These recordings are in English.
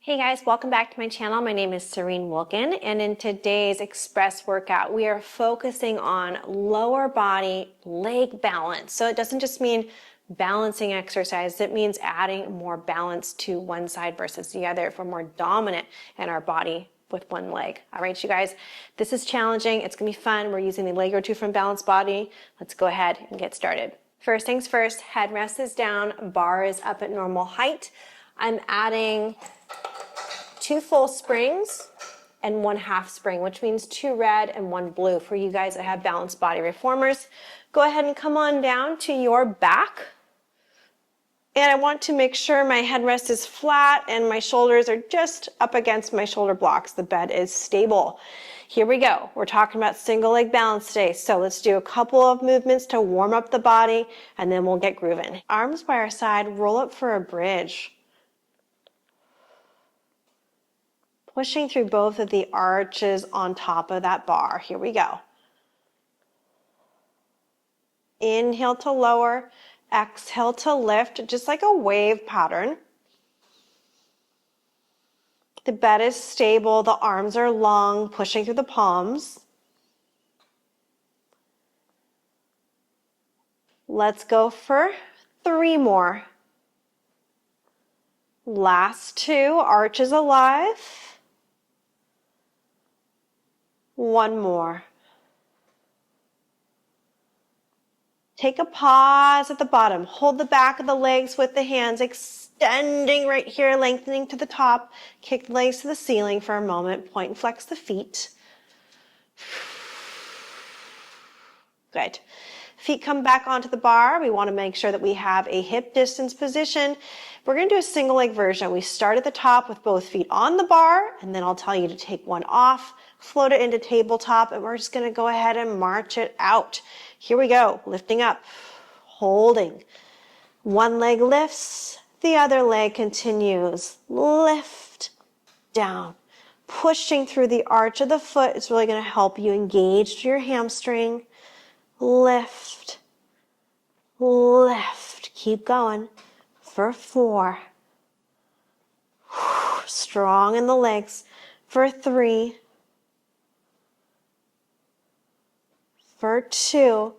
Hey guys, welcome back to my channel. My name is Serene Wilkin, and in today's express workout, we are focusing on lower body leg balance. So it doesn't just mean balancing exercise, it means adding more balance to one side versus the other if we're more dominant in our body with one leg. All right, you guys, this is challenging. It's gonna be fun. We're using the Allegro 2 from Balanced Body. Let's go ahead and get started. First things first, headrest is down, bar is up at normal height. I'm adding 2 full springs and 1 half spring, which means 2 red and 1 blue. For you guys that have balanced body reformers, go ahead and come on down to your back. And I want to make sure my headrest is flat and my shoulders are just up against my shoulder blocks. The bed is stable. Here we go. We're talking about single leg balance today. So let's do a couple of movements to warm up the body and then we'll get grooving. Arms by our side, roll up for a bridge. Pushing through both of the arches on top of that bar. Here we go. Inhale to lower, exhale to lift, just like a wave pattern. The bed is stable, the arms are long, pushing through the palms. Let's go for 3 more. Last 2, arches alive. 1 more. Take a pause at the bottom. Hold the back of the legs with the hands extending right here, lengthening to the top. Kick the legs to the ceiling for a moment. Point and flex the feet. Good. Feet come back onto the bar. We want to make sure that we have a hip distance position. We're going to do a single leg version. We start at the top with both feet on the bar, and then I'll tell you to take one off, float it into tabletop, and we're just going to go ahead and march it out. Here we go. Lifting up, holding. One leg lifts, the other leg continues. Lift, down. Pushing through the arch of the foot is really going to help you engage your hamstring. Lift, lift. Keep going for 4. Strong in the legs for 3. For 2.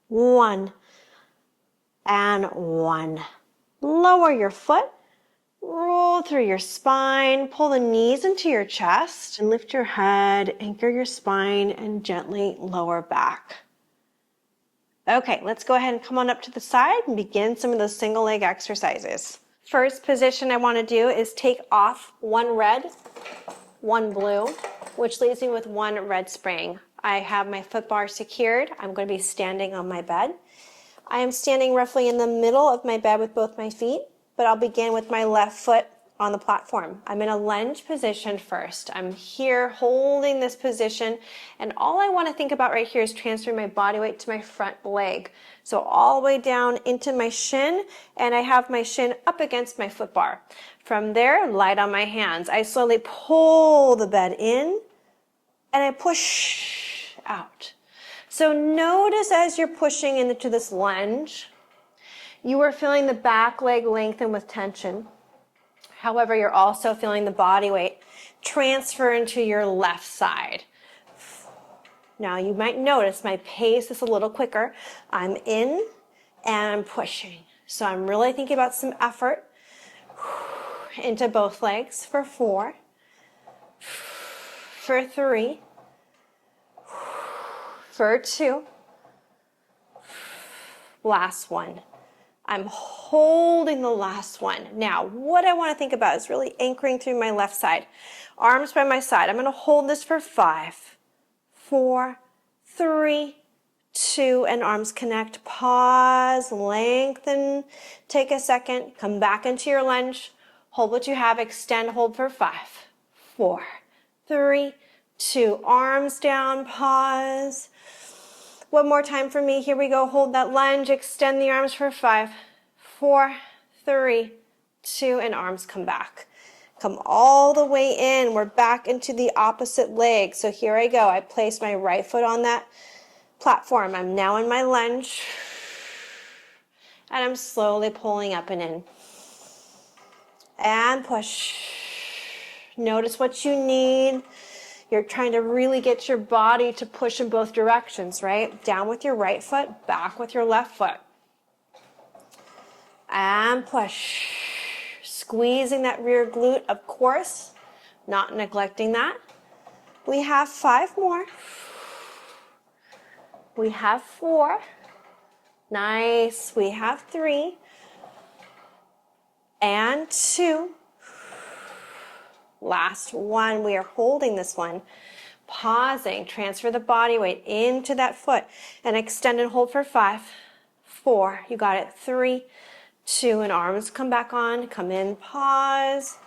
1. And 1. Lower your foot. Roll through your spine, pull the knees into your chest, and lift your head, anchor your spine, and gently lower back. Okay, let's go ahead and come on up to the side and begin some of those single leg exercises. First position I want to do is take off 1 red, 1 blue, which leaves me with 1 red spring. I have my foot bar secured. I'm going to be standing on my bed. I am standing roughly in the middle of my bed with both my feet, but I'll begin with my left foot on the platform. I'm in a lunge position first. I'm here holding this position, and all I want to think about right here is transferring my body weight to my front leg. So all the way down into my shin, and I have my shin up against my foot bar. From there, light on my hands. I slowly pull the bed in, and I push out. So notice as you're pushing into this lunge, you are feeling the back leg lengthen with tension. However, you're also feeling the body weight transfer into your left side. Now you might notice my pace is a little quicker. I'm in and I'm pushing. So I'm really thinking about some effort into both legs for 4, for 3, for 2, last 1. I'm holding the last one. Now, what I want to think about is really anchoring through my left side. Arms by my side. I'm going to hold this for 5, 4, 3, 2, and arms connect. Pause, lengthen. Take a second. Come back into your lunge. Hold what you have. Extend, hold for 5, 4, 3, 2. Arms down, pause. One more time for me. Here we go. Hold that lunge. Extend the arms for 5, 4, 3, 2, and arms come back. Come all the way in. We're back into the opposite leg. So here I go. I place my right foot on that platform. I'm now in my lunge. And I'm slowly pulling up and in. And push. Notice what you need. You're trying to really get your body to push in both directions, right? Down with your right foot, back with your left foot. And push. Squeezing that rear glute, of course, not neglecting that. We have 5 more. We have 4. Nice. We have 3. And 2. Last one. We are holding this one. Pausing. Transfer the body weight into that foot and extend and hold for 5, 4. You got it. 3, 2, and arms come back on. Come in. Pause.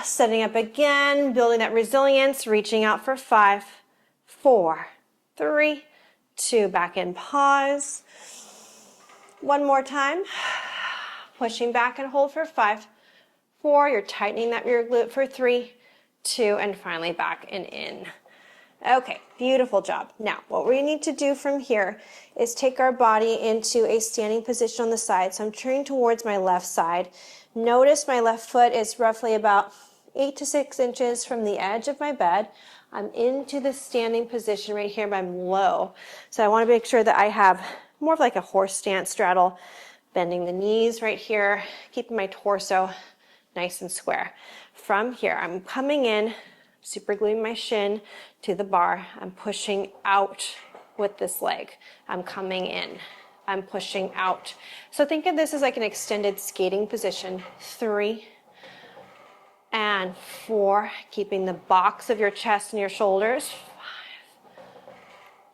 Setting up again. Building that resilience. Reaching out for 5, 4, 3, 2. Back in. Pause. One more time. Pushing back and hold for 5, 4. You're tightening that rear glute for 3, 2, and finally back and in. Okay, beautiful job. Now, what we need to do from here is take our body into a standing position on the side. So I'm turning towards my left side. Notice my left foot is roughly about 8 to 6 inches from the edge of my bed. I'm into the standing position right here, but I'm low. So I want to make sure that I have more of like a horse stance straddle, bending the knees right here, keeping my torso nice and square. From here, I'm coming in, super gluing my shin to the bar. I'm pushing out with this leg. I'm coming in. I'm pushing out. So think of this as like an extended skating position. 3 and 4, keeping the box of your chest and your shoulders. 5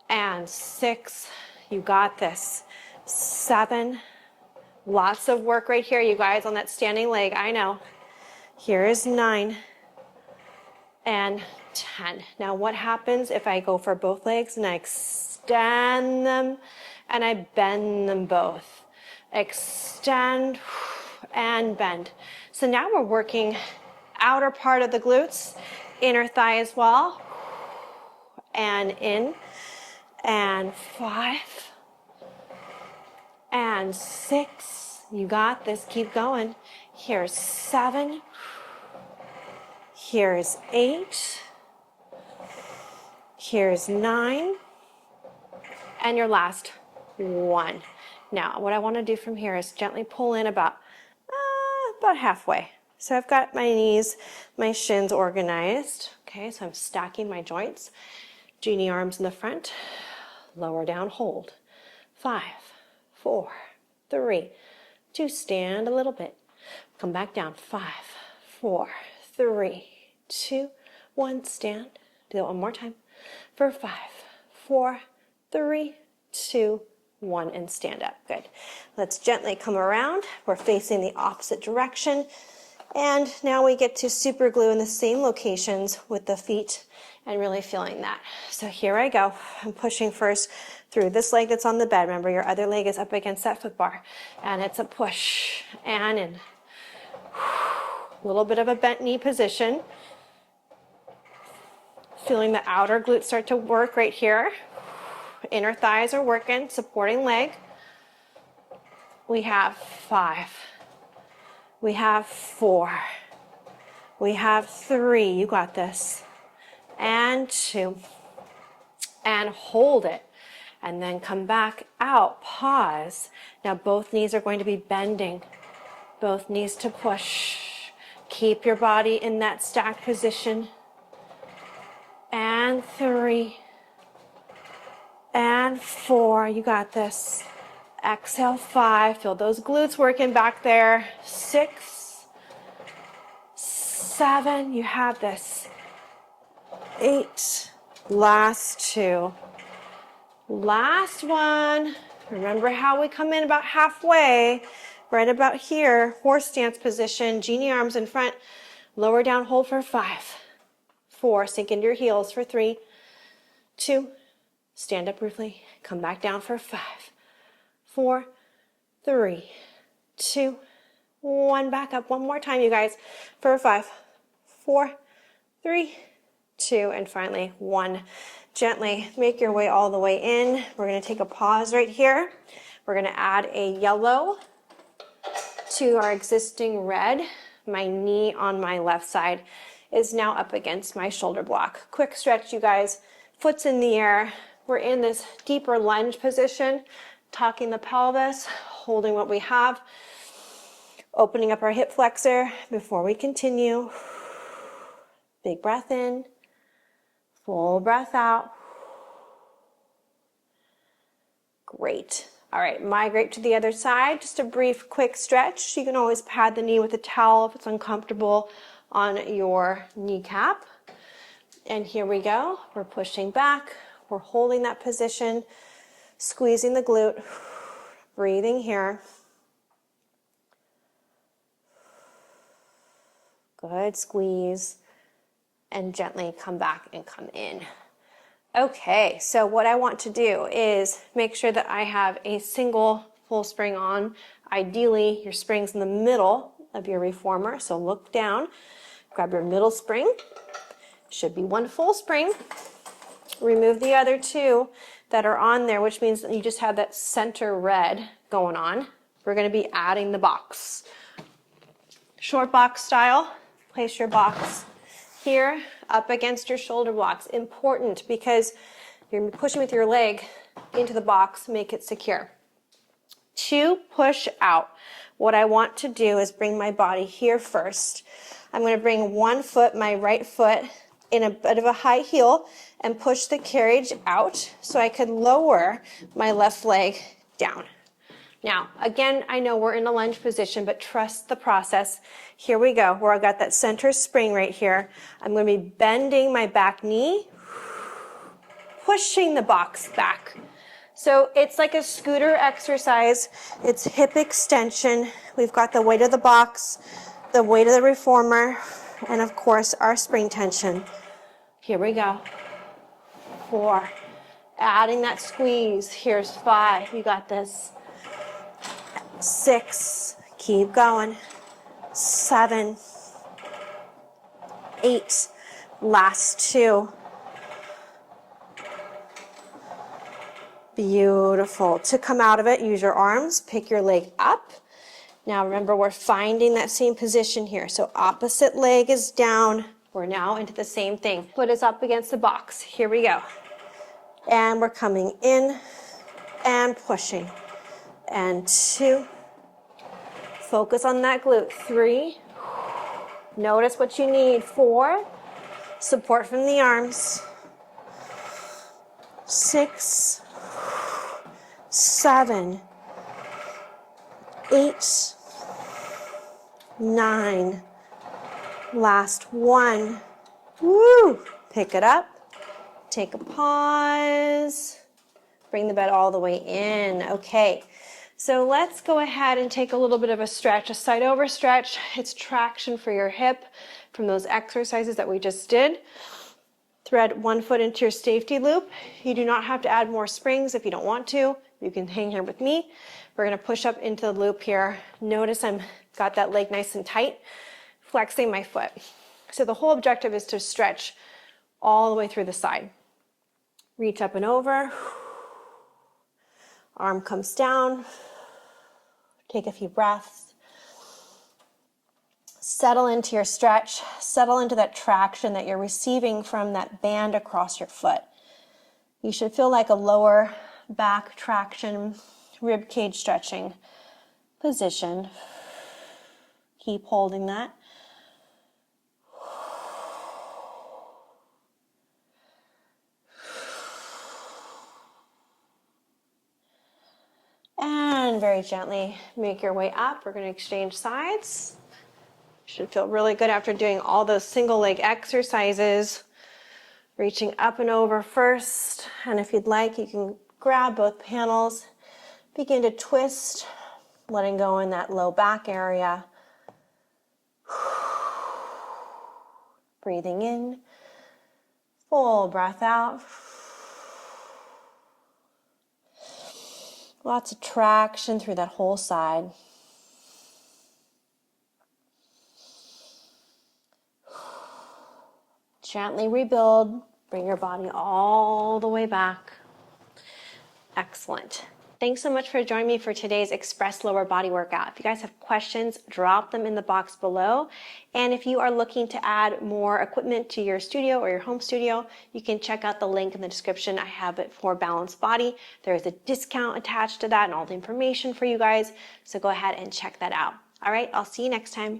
and 6. You got this. 7. Lots of work right here, you guys, on that standing leg. I know. Here is 9 and 10. Now what happens if I go for both legs and I extend them and I bend them both? Extend and bend. So now we're working outer part of the glutes, inner thigh as well. And in. And 5. And 6. You got this. Keep going. Here's 7. Here's 8. Here's 9. And your last 1. Now, what I want to do from here is gently pull in about halfway. So I've got my knees, my shins organized. Okay, so I'm stacking my joints. Genie arms in the front. Lower down, hold. 5, 4, 3, 2. Stand a little bit. Come back down. 5, 4, 3, 2, 1. Stand. Do that one more time. For 5, 4, 3, 2, 1, and stand up. Good. Let's gently come around. We're facing the opposite direction. And now we get to super glue in the same locations with the feet and really feeling that. So here I go. I'm pushing first through this leg that's on the bed. Remember, your other leg is up against that foot bar. And it's a push and in. A little bit of a bent knee position. Feeling the outer glutes start to work right here. Inner thighs are working, supporting leg. We have 5. We have 4. We have 3. You got this. And 2. And hold it. And then come back out. Pause. Now both knees are going to be bending. Both knees to push. Keep your body in that stacked position. And 3. And 4. You got this. Exhale. 5. Feel those glutes working back there. 6. 7. You have this. 8. Last 2. Last one. Remember how we come in about halfway. Right about here. Horse stance position. Genie arms in front. Lower down. Hold for 5. 4. Sink into your heels for 3. 2. Stand up briefly. Come back down for 5. 4, 3, 2, 1. Back up one more time, you guys, for 5, 4, 3, 2, and finally 1. Gently make your way all the way in. We're going to take a pause right here. We're gonna add a yellow to our existing red. My knee on my left side is now up against my shoulder block. Quick stretch, you guys. Foot's in the air. We're in this deeper lunge position, tucking the pelvis, holding what we have, opening up our hip flexor before we continue. Big breath in, full breath out. Great. All right, migrate to the other side. Just a brief, quick stretch. You can always pad the knee with a towel if it's uncomfortable on your kneecap. And here we go. We're pushing back. We're holding that position, squeezing the glute, breathing here. Good, squeeze, and gently come back and come in. Okay, so what I want to do is make sure that I have a single full spring on. Ideally, your spring's in the middle of your reformer, so look down, grab your middle spring. Should be one full spring. Remove the other two that are on there, which means that you just have that center red going on. We're gonna be adding the box. Short box style, place your box here up against your shoulder blocks. Important because you're pushing with your leg into the box, make it secure. To push out, what I want to do is bring my body here first. I'm going to bring one foot, my right foot, in a bit of a high heel and push the carriage out so I could lower my left leg down. Now, again, I know we're in a lunge position, but trust the process. Here we go, where I've got that center spring right here. I'm going to be bending my back knee, pushing the box back. So it's like a scooter exercise. It's hip extension. We've got the weight of the box, the weight of the reformer, and of course, our spring tension. Here we go. 4. Adding that squeeze. Here's 5. You got this. 6, keep going. 7, 8, last 2. Beautiful. To come out of it, use your arms, pick your leg up. Now remember, we're finding that same position here. So opposite leg is down. We're now into the same thing. Foot is up against the box. Here we go. And we're coming in and pushing. And 2. Focus on that glute. 3. Notice what you need. 4. Support from the arms. 6. 7. 8. 9. Last 1. Woo! Pick it up. Take a pause. Bring the bed all the way in. Okay. So let's go ahead and take a little bit of a stretch, a side over stretch. It's traction for your hip from those exercises that we just did. Thread one foot into your safety loop. You do not have to add more springs if you don't want to. You can hang here with me. We're gonna push up into the loop here. Notice I'm got that leg nice and tight, flexing my foot. So the whole objective is to stretch all the way through the side. Reach up and over. Arm comes down. Take a few breaths. Settle into your stretch. Settle into that traction that you're receiving from that band across your foot. You should feel like a lower back traction, rib cage stretching position. Keep holding that. And very gently make your way up. We're going to exchange sides. Should feel really good after doing all those single leg exercises. Reaching up and over first. And if you'd like, you can grab both panels. Begin to twist, letting go in that low back area. Breathing in. Full breath out. Lots of traction through that whole side. Gently rebuild. Bring your body all the way back. Excellent. Thanks so much for joining me for today's Express Lower Body Workout. If you guys have questions, drop them in the box below. And if you are looking to add more equipment to your studio or your home studio, you can check out the link in the description. I have it for Balanced Body. There is a discount attached to that and all the information for you guys. So go ahead and check that out. All right, I'll see you next time.